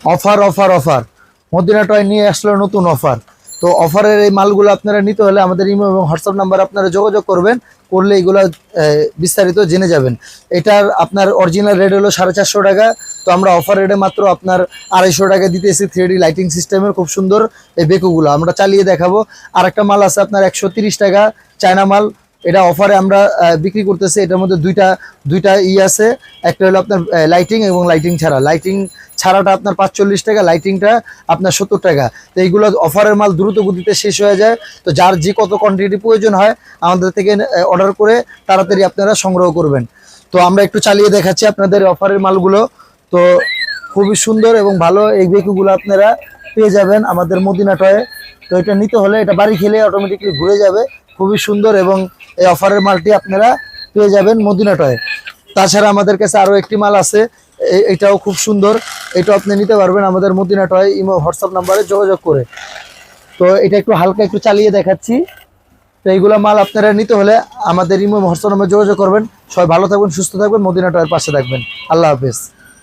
Offer offer offer, Madina toy নিয়ে আসলো নতুন অফার। তো অফারের এই মালগুলো আপনারা নিতে হলে আমাদের ইমো এবং হোয়াটসঅ্যাপ নাম্বার আপনারা যোগাযোগ করবেন, করলে এগুলো বিস্তারিত জেনে যাবেন। এটার আপনার অরিজিনাল রেট হলো 450 টাকা, তো আমরা অফার রেটে মাত্র আপনার 250 টাকা দিতেছি। 3D লাইটিং সিস্টেমের খুব সুন্দর এই বেকুগুলো আমরা চালিয়ে দেখাবো। আর একটা মাল আছে আপনার 130 টাকা, চায়না মাল, এটা অফারে আমরা বিক্রি করতেছি। এটার মধ্যে দুইটা আছে, একটা হলো আপনার লাইটিং এবং লাইটিং ছাড়া। লাইটিং ছাড়াটা আপনার 45 টাকা, লাইটিংটা আপনার 70 টাকা। তো এইগুলো অফারের মাল দ্রুত গতিতে শেষ হয়ে যায়। তো যার যে কত কোয়ান্টিটি প্রয়োজন হয় আমাদের থেকে অর্ডার করে তাড়াতাড়ি আপনারা সংগ্রহ করবেন। তো আমরা একটু চালিয়ে দেখাচ্ছি আপনাদের অফারের মালগুলো। তো খুবই সুন্দর এবং ভালো এই বেকুগুলো আপনারা পেয়ে যাবেন আমাদের মদিনা টয়ে। তো এটা নিতে হলে এটা বাড়ি খেলে অটোমেটিকলি ঘুরে যাবে, খুবই সুন্দর। এবং এই অফারের মালটি আপনারা পেয়ে যাবেন মদিনা টয়ে। তাছাড়া আমাদের কাছে আরও একটি মাল আছে, এটাও খুব সুন্দর, এটাও আপনি নিতে পারবেন আমাদের মদিনা টয় ইমো হোয়াটসঅ্যাপ নাম্বারে যোগাযোগ করে। তো এটা একটু হালকা একটু চালিয়ে দেখাচ্ছি। তো এইগুলো মাল আপনারা নিতে হলে আমাদের ইমো হোয়াটসঅ্যাপ নাম্বারে যোগাযোগ করবেন। সবাই ভালো থাকবেন, সুস্থ থাকবেন, মদিনা টয়ের পাশে থাকবেন। আল্লাহ হাফেজ।